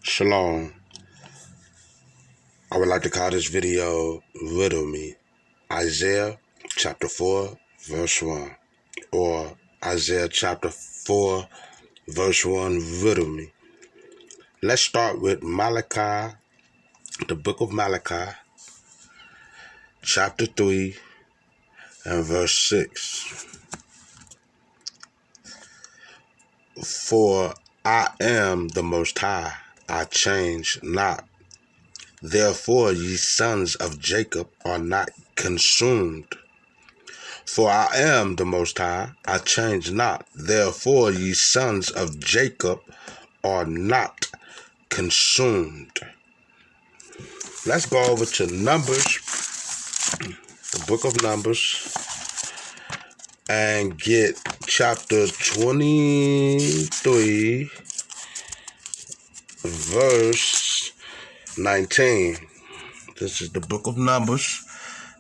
Shalom. I would like to call this video Riddle Me. Isaiah chapter 4 verse 1. Or Isaiah chapter 4 verse 1, Riddle Me. Let's start with Malachi, the book of Malachi, chapter 3 and verse 6. For I am the Most High, I change not. Therefore ye sons of Jacob are not consumed. For I am the Most High, I change not. Therefore ye sons of Jacob are not consumed. Let's go over to Numbers, the book of Numbers, and get chapter 23, verse 19. This is the book of Numbers,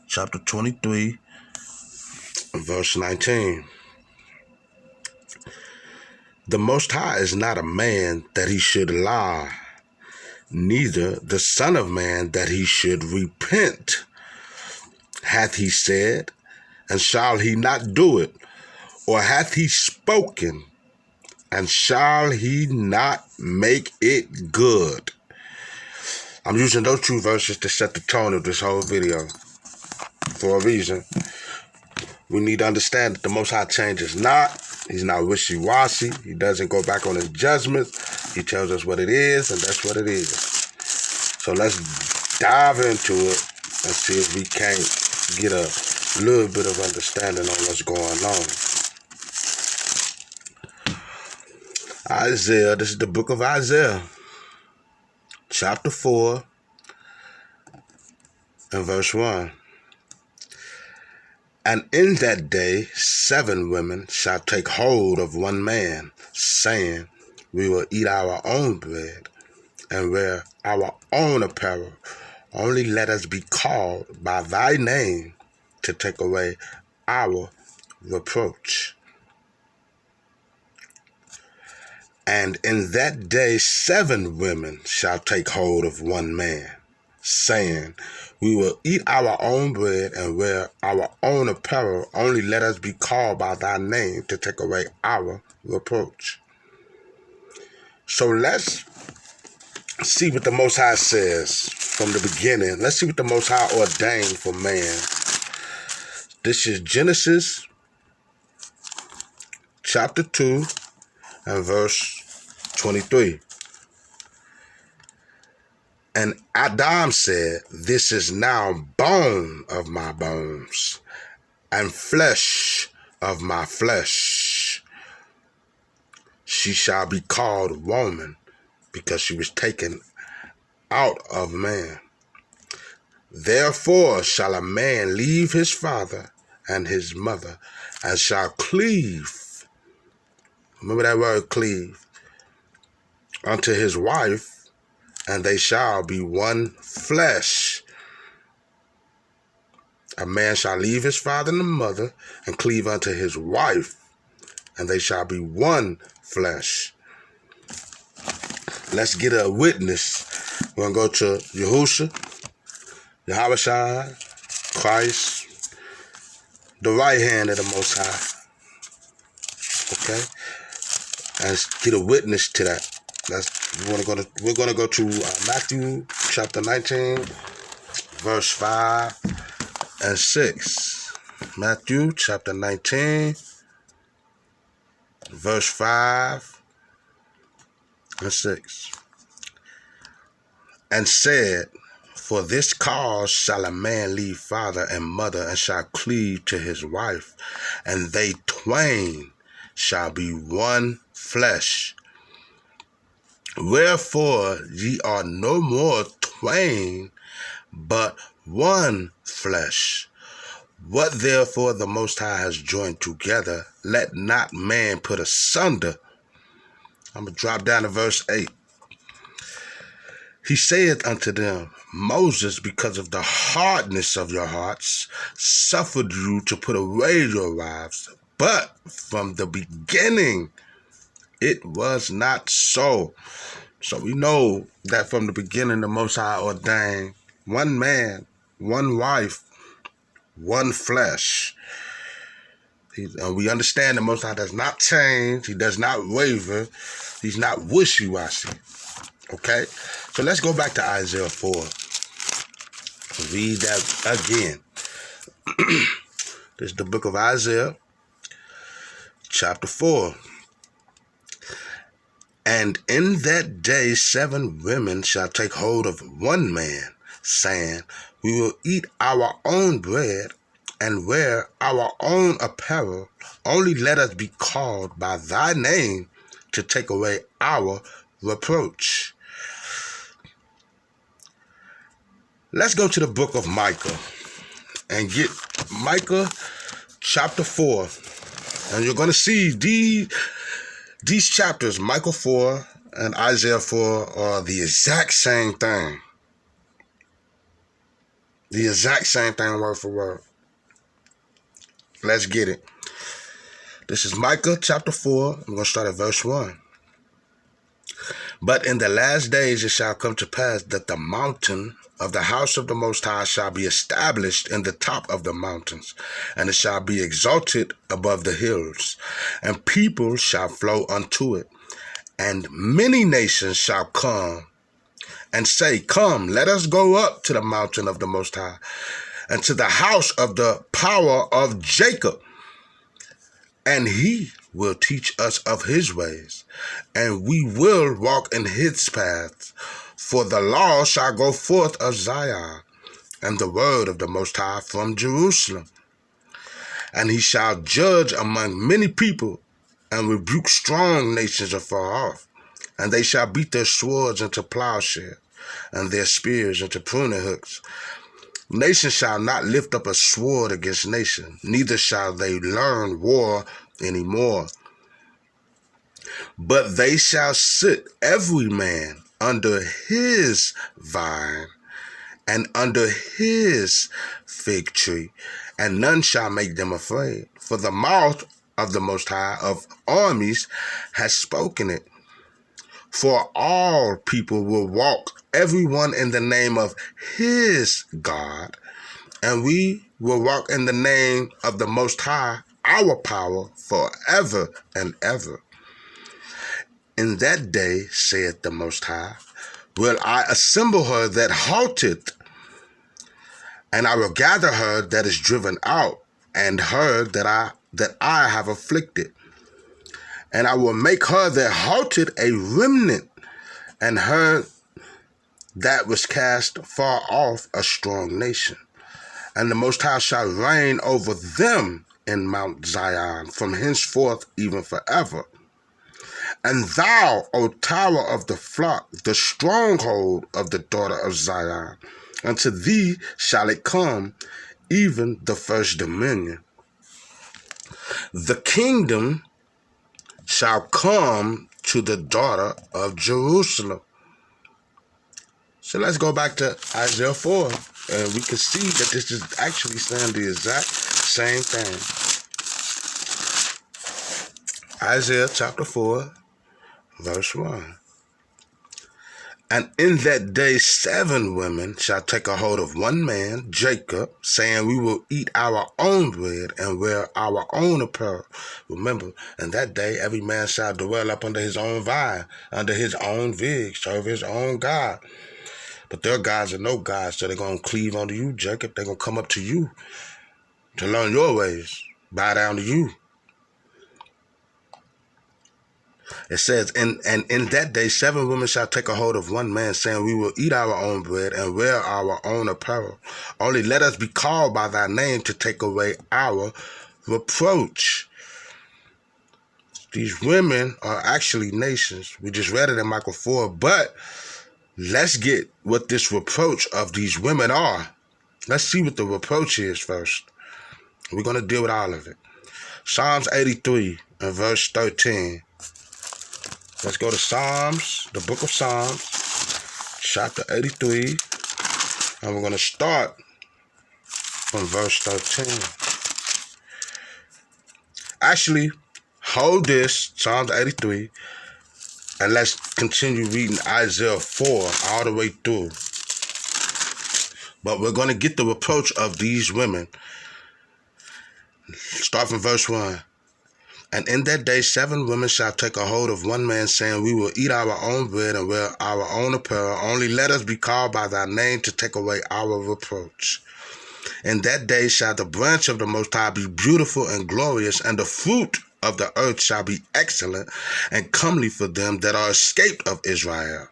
chapter 23, verse 19. The Most High is not a man that he should lie, neither the Son of Man that he should repent. Hath he said, and shall he not do it? Or hath he spoken, and shall he not make it good? I'm using those two verses to set the tone of this whole video for a reason. We need to understand that the Most High changes not. He's not wishy-washy. He doesn't go back on his judgments. He tells us what it is, and that's what it is. So let's dive into it and see if we can't get a little bit of understanding on what's going on. Isaiah, this is the book of Isaiah, chapter 4 and verse 1. And in that day 7 women shall take hold of one man, saying, we will eat our own bread and wear our own apparel. Only let us be called by thy name to take away our reproach. And in that day 7 women shall take hold of one man, saying, we will eat our own bread and wear our own apparel. Only let us be called by thy name to take away our reproach. So let's see what the Most High says from the beginning. Let's see what the Most High ordained for man. This is Genesis chapter 2 and verse 23. And Adam said, this is now bone of my bones and flesh of my flesh. She shall be called woman, because she was taken out of man. Therefore shall a man leave his father and his mother, and shall cleave, remember that word cleave, unto his wife, and they shall be one flesh. A man shall leave his father and mother, and cleave unto his wife, and they shall be one flesh. Let's get a witness. We're going to go to Yahusha, Yahushua, Christ, the right hand of the Most High. Okay? And get a witness to that. We're going to go to Matthew chapter 19, verse 5 and 6. Matthew chapter 19, verse 5 and 6. And said, for this cause shall a man leave father and mother, and shall cleave to his wife, and they twain shall be one flesh. Wherefore ye are no more twain, but one flesh. What therefore the Most High has joined together, let not man put asunder. I'm going to drop down to verse 8. He saith unto them, Moses, because of the hardness of your hearts, suffered you to put away your wives. But from the beginning it was not so. So we know that from the beginning the Most High ordained one man, one wife, one flesh. We understand the Most High does not change. He does not waver. He's not wishy-washy. Okay? So let's go back to Isaiah 4. Read that again. This is the book of Isaiah, chapter 4. And in that day 7 women shall take hold of one man, saying, we will eat our own bread and wear our own apparel. Only let us be called by thy name to take away our reproach. Let's go to the book of Micah and get Micah chapter 4. And you're going to see these chapters, Micah 4 and Isaiah 4, are the exact same thing. The exact same thing, word for word. Let's get it. This is Micah chapter 4. I'm going to start at verse 1. But in the last days it shall come to pass that the mountain of the house of the Most High shall be established in the top of the mountains, and it shall be exalted above the hills, and people shall flow unto it. And many nations shall come and say, come, let us go up to the mountain of the Most High, and to the house of the power of Jacob. And he will teach us of his ways, and we will walk in his paths. For the law shall go forth of Zion, and the word of the Most High from Jerusalem. And he shall judge among many people, and rebuke strong nations afar off. And they shall beat their swords into plowshares, and their spears into pruning hooks. Nation shall not lift up a sword against nation, neither shall they learn war any more. But they shall sit every man under his vine and under his fig tree, and none shall make them afraid. For the mouth of the Most High of armies has spoken it. For all people will walk, everyone in the name of his God, and we will walk in the name of the Most High, our power, forever and ever. In that day, saith the Most High, will I assemble her that halteth, and I will gather her that is driven out, and her that I have afflicted. And I will make her that halted a remnant, and her that was cast far off a strong nation. And the Most High shall reign over them in Mount Zion, from henceforth even forever. And thou, O tower of the flock, the stronghold of the daughter of Zion, unto thee shall it come, even the first dominion. The kingdom shall come to the daughter of Jerusalem. So let's go back to Isaiah 4, and we can see that this is actually saying the exact same thing. Isaiah chapter 4, verse 1. And in that day 7 women shall take a hold of one man, Jacob, saying, we will eat our own bread and wear our own apparel. Remember, in that day every man shall dwell up under his own vine, under his own fig, serve his own God. But their gods are no gods, so they're going to cleave unto you, Jacob. They're going to come up to you to learn your ways, bow down to you. It says, and in that day 7 women shall take a hold of one man, saying, we will eat our own bread and wear our own apparel. Only let us be called by thy name to take away our reproach. These women are actually nations. We just read it in Micah 4, but let's get what this reproach of these women are. Let's see what the reproach is first. We're going to deal with all of it. Psalms 83 and verse 13. Let's go to Psalms, the book of Psalms, chapter 83, and we're going to start from verse 13. Actually, hold this, Psalms 83, And let's continue reading Isaiah 4 all the way through. But we're going to get the reproach of these women. Start from verse 1. And in that day 7 women shall take a hold of one man, saying, we will eat our own bread and wear our own apparel. Only let us be called by thy name to take away our reproach. In that day shall the branch of the Most High be beautiful and glorious, and the fruit of the earth shall be excellent and comely for them that are escaped of Israel.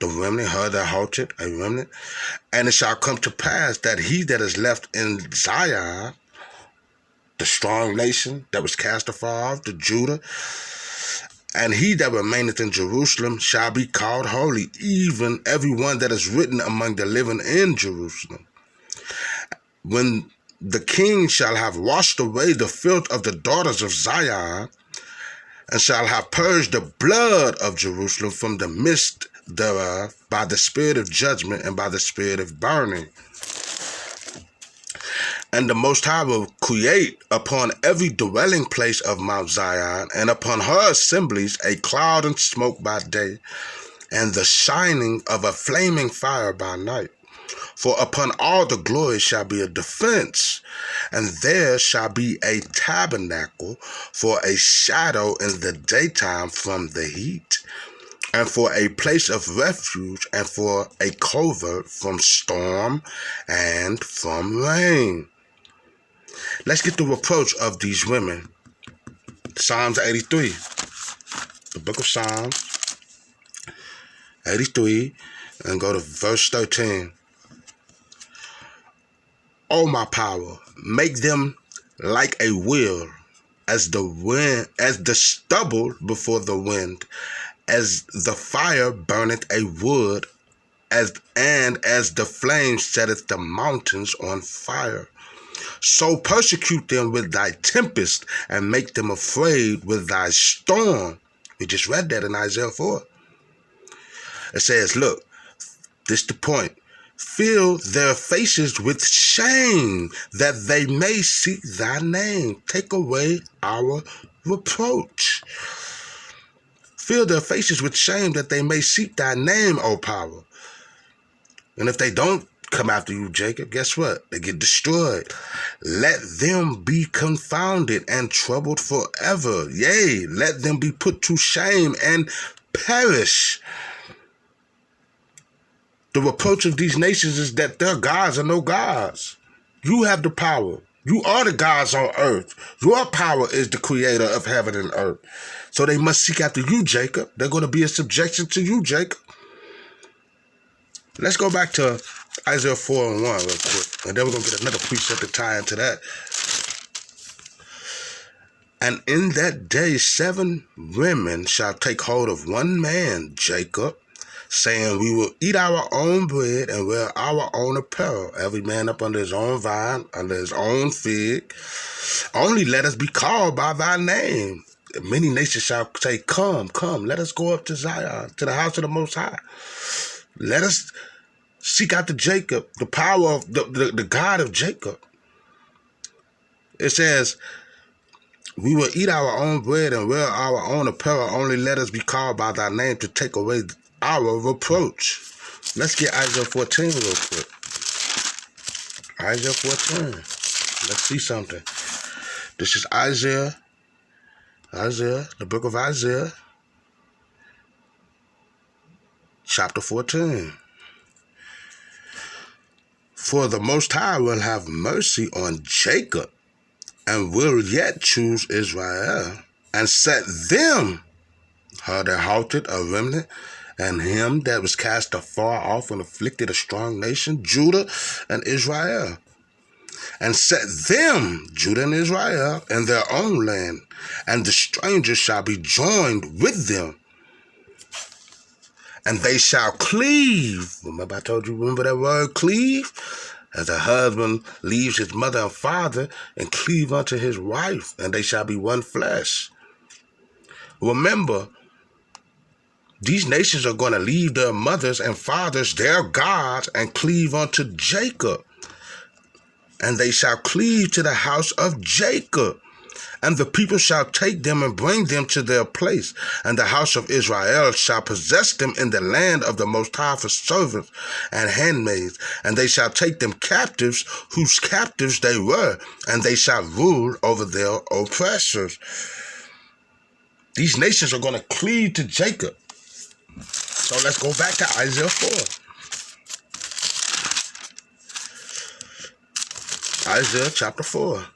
The remnant, her that halted, a remnant. And it shall come to pass that he that is left in Zion, the strong nation that was cast afar off, the Judah, and he that remaineth in Jerusalem shall be called holy, even every one that is written among the living in Jerusalem. When the king shall have washed away the filth of the daughters of Zion, and shall have purged the blood of Jerusalem from the midst thereof by the spirit of judgment and by the spirit of burning. And the Most High will create upon every dwelling place of Mount Zion, and upon her assemblies, a cloud and smoke by day, and the shining of a flaming fire by night. For upon all the glory shall be a defense, and there shall be a tabernacle for a shadow in the daytime from the heat, and for a place of refuge, and for a covert from storm and from rain. Let's get the reproach of these women. Psalms 83. The book of Psalms 83, and go to verse 13. O my power, make them like a wheel, as the wind, as the stubble before the wind, as the fire burneth a wood, as the flame setteth the mountains on fire. So persecute them with thy tempest, and make them afraid with thy storm. We just read that in Isaiah 4. It says, look, this is the point. Fill their faces with shame, that they may seek thy name. Take away our reproach. Fill their faces with shame, that they may seek thy name, O power. And if they don't come after you, Jacob, guess what? They get destroyed. Let them be confounded and troubled forever. Yea, let them be put to shame and perish. The reproach of these nations is that their gods are no gods. You have the power. You are the gods on earth. Your power is the creator of heaven and earth. So they must seek after you, Jacob. They're going to be in subjection to you, Jacob. Let's go back to Isaiah 4 and 1 real quick. And then we're going to get another precept to tie into that. And in that day 7 women shall take hold of one man, Jacob, saying, we will eat our own bread and wear our own apparel, every man up under his own vine, under his own fig. Only let us be called by thy name. Many nations shall say, come, come, let us go up to Zion, to the house of the Most High. Let us seek after Jacob, the power of the God of Jacob. It says, we will eat our own bread and wear our own apparel. Only let us be called by thy name to take away our reproach. Let's get Isaiah 14 real quick. Isaiah 14. Let's see something. This is Isaiah, the book of Isaiah, chapter 14. For the Most High will have mercy on Jacob, and will yet choose Israel, and set them, her that halted, a remnant, and him that was cast afar off and afflicted, a strong nation, Judah and Israel. And set them, Judah and Israel, in their own land, and the strangers shall be joined with them, and they shall cleave. Remember I told you, remember that word, cleave? As a husband leaves his mother and father and cleave unto his wife, and they shall be one flesh. Remember, these nations are going to leave their mothers and fathers, their gods, and cleave unto Jacob. And they shall cleave to the house of Jacob. And the people shall take them and bring them to their place, and the house of Israel shall possess them in the land of the Most High for servants and handmaids, and they shall take them captives, whose captives they were, and they shall rule over their oppressors. These nations are going to cleave to Jacob. So let's go back to Isaiah 4. Isaiah chapter 4.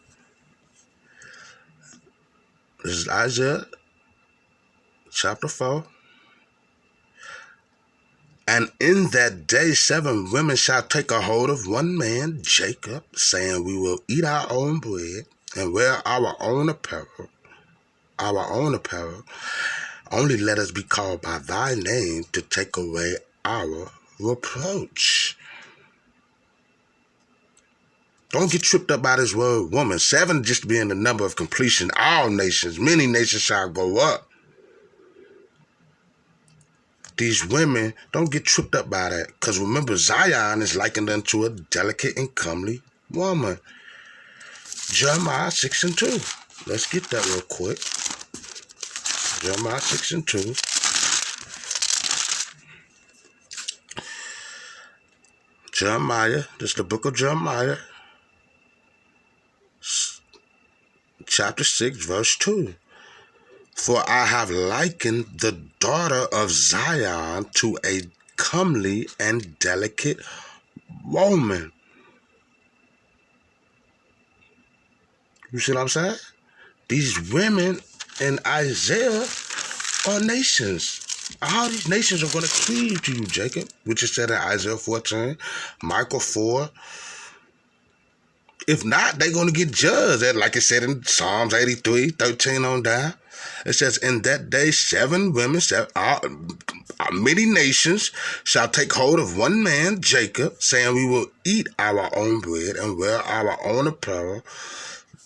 This is Isaiah chapter 4. And in that day 7 women shall take a hold of one man, Jacob, saying, we will eat our own bread and wear our own apparel. Only let us be called by thy name to take away our reproach. Don't get tripped up by this word woman. 7 just being the number of completion. All nations, many nations shall go up. These women, don't get tripped up by that. Because remember, Zion is likened unto a delicate and comely woman. Jeremiah 6 and 2. Let's get that real quick. Jeremiah 6 and 2. Jeremiah, this is the book of Jeremiah. Chapter 6, verse 2. For I have likened the daughter of Zion to a comely and delicate woman. You see what I'm saying? These women in Isaiah are nations. All these nations are going to cleave to you, Jacob, which is said in Isaiah 14, Micah 4. If not, they're going to get judged, like it said in Psalms 83, 13 on down. It says, in that day 7 women, many nations shall take hold of one man, Jacob, saying, we will eat our own bread and wear our own apparel.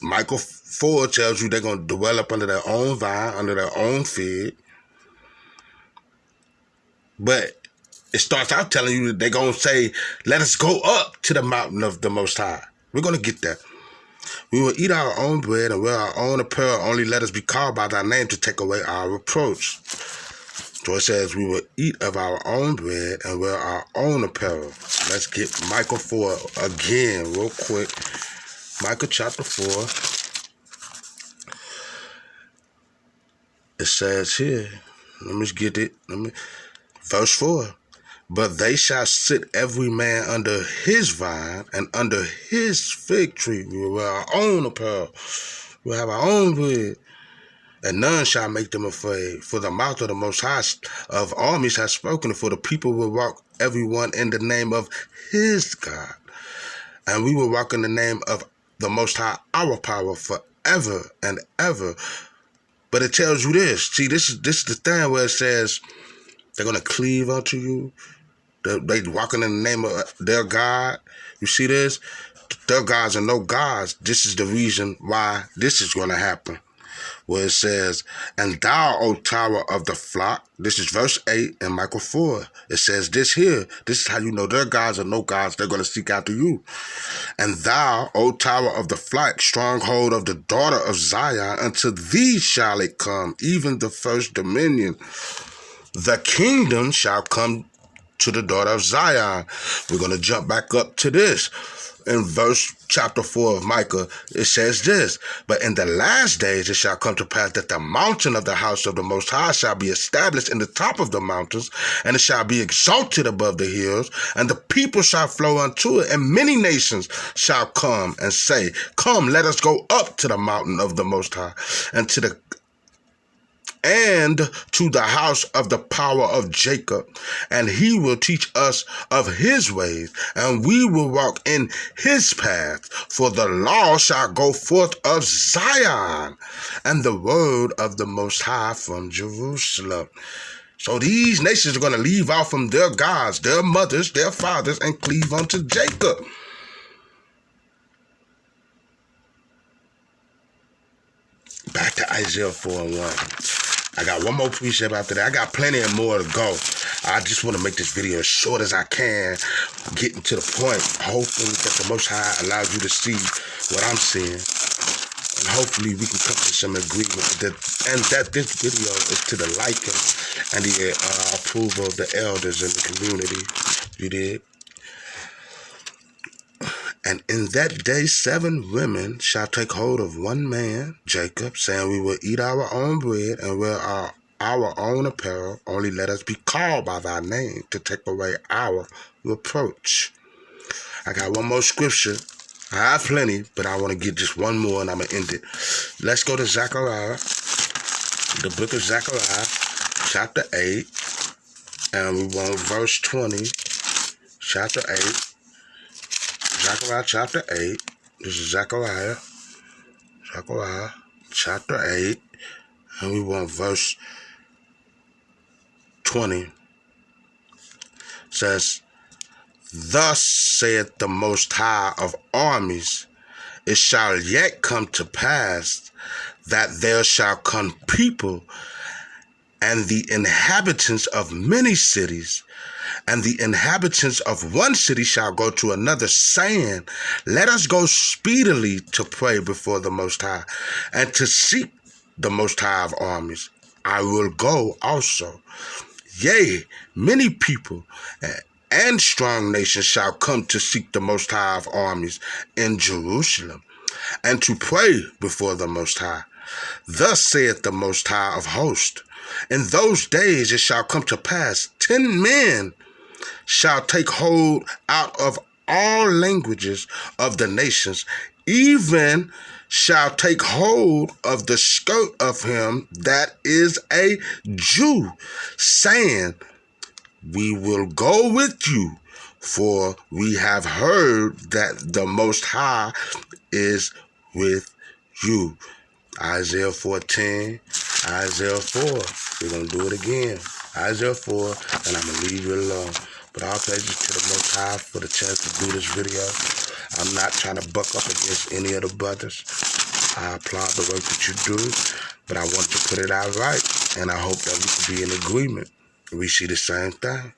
Micah 4 tells you they're going to dwell up under their own vine, under their own fig. But it starts out telling you that they're going to say, let us go up to the mountain of the Most High. We're going to get that. We will eat our own bread and wear our own apparel. Only let us be called by thy name to take away our reproach. So it says we will eat of our own bread and wear our own apparel. Let's get Micah 4 again real quick. Micah chapter 4. It says here, let me get it. Verse 4. But they shall sit every man under his vine and under his fig tree. We will wear our own apparel. We will have our own bread. And none shall make them afraid. For the mouth of the Most High of armies has spoken. For the people will walk everyone in the name of his God. And we will walk in the name of the Most High, our power, forever and ever. But it tells you this. See, this is the thing where it says they're going to cleave unto you. They walking in the name of their God. You see this? Their gods are no gods. This is the reason why this is going to happen. Where it says, and thou, O tower of the flock. This is verse 8 in Micah 4. It says this here. This is how you know their gods are no gods. They're going to seek after you. And thou, O tower of the flock, stronghold of the daughter of Zion, unto thee shall it come, even the first dominion. The kingdom shall come to the daughter of Zion. We're going to jump back up to this. In verse chapter 4 of Micah, it says this, but in the last days it shall come to pass that the mountain of the house of the Most High shall be established in the top of the mountains, and it shall be exalted above the hills, and the people shall flow unto it, and many nations shall come and say, come, let us go up to the mountain of the Most High, and to the house of the power of Jacob, and he will teach us of his ways, and we will walk in his paths. For the law shall go forth of Zion, and the word of the Most High from Jerusalem. So these nations are going to leave out from their gods, their mothers, their fathers, and cleave unto Jacob. Back to Isaiah 4 and 1. I got one more precept after that. I got plenty and more to go. I just want to make this video as short as I can, getting to the point. Hopefully that the Most High allows you to see what I'm seeing. hopefully we can come to some agreement that this video is to the liking and the approval of the elders in the community. You did. And in that day 7 women shall take hold of one man, Jacob, saying, we will eat our own bread and wear our own apparel. Only let us be called by thy name to take away our reproach. I got one more scripture. I have plenty, but I want to get just one more and I'm going to end it. Let's go to Zechariah, the book of Zechariah, chapter 8, and we want verse 20, chapter 8. Zechariah chapter 8. This is Zechariah chapter 8, and we want verse 20. It says, thus saith the Most High of armies, it shall yet come to pass that there shall come people and the inhabitants of many cities, and the inhabitants of one city shall go to another, saying, let us go speedily to pray before the Most High, and to seek the Most High of armies. I will go also. Yea, many people and strong nations shall come to seek the Most High of armies in Jerusalem, and to pray before the Most High. Thus saith the Most High of hosts, in those days it shall come to pass, 10 men shall take hold out of all languages of the nations, even shall take hold of the skirt of him that is a Jew, saying, we will go with you, for we have heard that the Most High is with you. Isaiah 14, Isaiah 4. We're going to do it again. Isaiah 4, and I'm going to leave you alone. But all praises to the Most High for the chance to do this video. I'm not trying to buck up against any of the brothers. I applaud the work that you do, but I want to put it out right, and I hope that we can be in agreement. We see the same thing.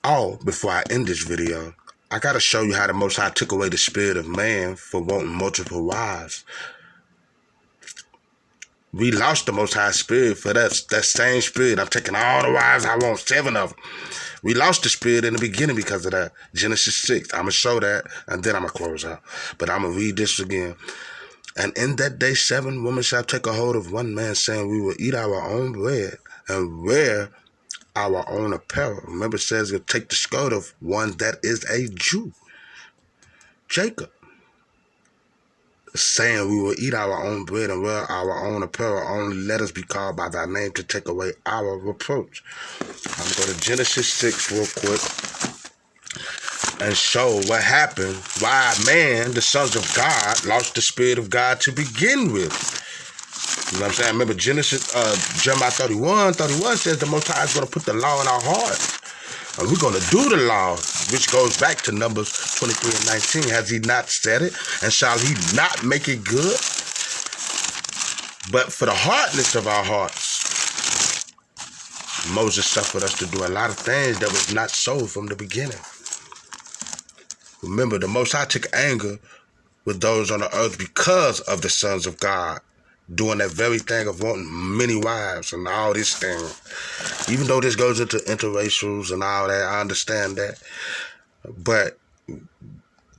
Oh, before I end this video, I got to show you how the Most High took away the spirit of man for wanting multiple wives. We lost the Most High spirit for that same spirit. I'm taking all the wives, I want 7 of them. We lost the spirit in the beginning because of that. Genesis 6. I'm going to show that, and then I'm going to close out. But I'm going to read this again. And in that day 7 women shall take a hold of one man, saying, we will eat our own bread and wear our own apparel. Remember, it says you'll take the skirt of one that is a Jew, Jacob, saying, we will eat our own bread and wear our own apparel. Only let us be called by thy name to take away our reproach. I'm going to Genesis 6 real quick and show what happened, why man, the sons of God, lost the spirit of God to begin with. You know what I'm saying? Remember Jeremiah 31 says the Most High is going to put the law in our hearts. And we're going to do the law, which goes back to Numbers 23 and 19. Has he not said it? And shall he not make it good? But for the hardness of our hearts, Moses suffered us to do a lot of things that was not so from the beginning. Remember, the Most High took anger with those on the earth because of the sons of God doing that very thing of wanting many wives and all this thing. Even though this goes into interracials and all that, I understand that. But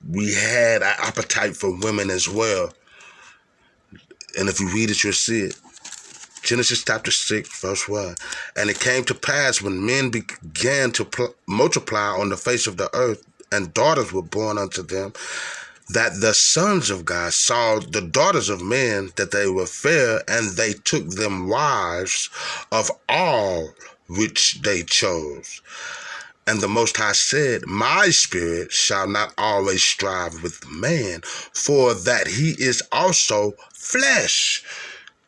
we had an appetite for women as well. And if you read it, you'll see it. Genesis chapter 6, verse 1. And it came to pass when men began to multiply on the face of the earth, and daughters were born unto them, that the sons of God saw the daughters of men, that they were fair, and they took them wives of all which they chose. And the Most High said, my spirit shall not always strive with man, for that he is also flesh,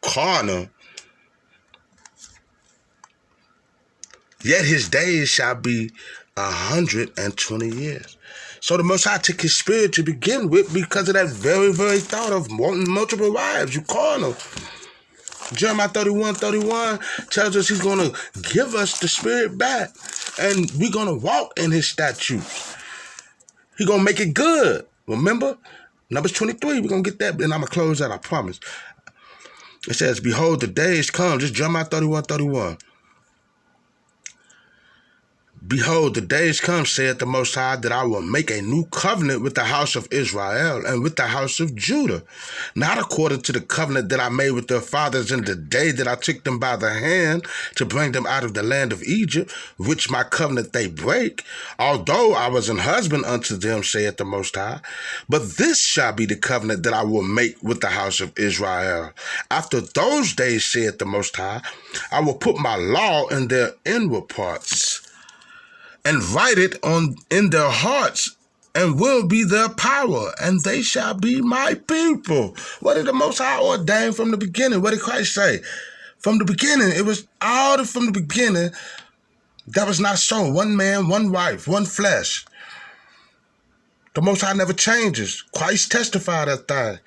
carnal. Yet his days shall be 120 years. So the Most High took his spirit to begin with because of that very, very thought of wanting multiple wives. You carnal. Jeremiah 31 tells us he's going to give us the spirit back. And we're going to walk in his statutes. He's going to make it good. Remember? Numbers 23, we're going to get that, and I'm going to close out, I promise. It says, behold, the days come, just Jeremiah 31:31. Behold, the days come, saith the Most High, that I will make a new covenant with the house of Israel and with the house of Judah, not according to the covenant that I made with their fathers in the day that I took them by the hand to bring them out of the land of Egypt, which my covenant they break, although I was an husband unto them, saith the Most High. But this shall be the covenant that I will make with the house of Israel. After those days, saith the Most High, I will put my law in their inward parts, and write it in their hearts, and will be their power, and they shall be my people. What did the Most High ordain from the beginning? What did Christ say? From the beginning, it was all from the beginning. That was not so. One man, one wife, one flesh. The Most High never changes. Christ testified that thing.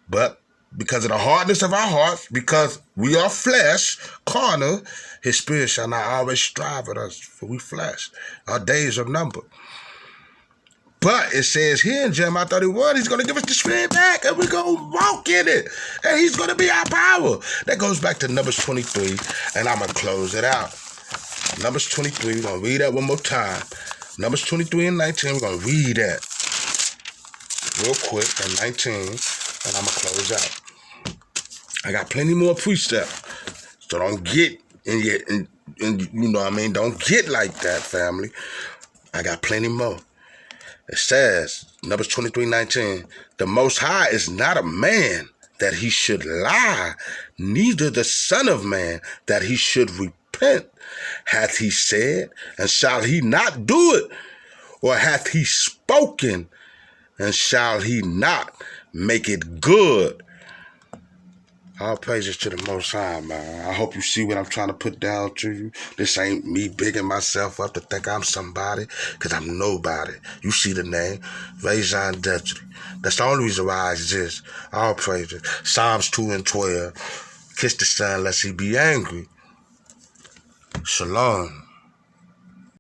But because of the hardness of our hearts, because we are flesh, carnal, his spirit shall not always strive with us, for we flesh. Our days are numbered. But it says here in Jeremiah 31, he's going to give us the spirit back, and we're going to walk in it, and he's going to be our power. That goes back to Numbers 23, and I'm going to close it out. Numbers 23, we're going to read that one more time. Numbers 23 and 19, we're going to read that real quick, and 19, and I'm going to close out. I got plenty more precepts, so don't get in your, you know what I mean? Don't get like that, family. I got plenty more. It says, Numbers 23:19, the Most High is not a man that he should lie, neither the Son of Man that he should repent. Hath he said, and shall he not do it? Or hath he spoken, and shall he not make it good? All praises to the Most High, man. I hope you see what I'm trying to put down to you. This ain't me bigging myself up to think I'm somebody, because I'm nobody. You see the name, Raison Destiny. That's the only reason why I exist. All praises. Psalms 2:12. Kiss the son lest he be angry. Shalom.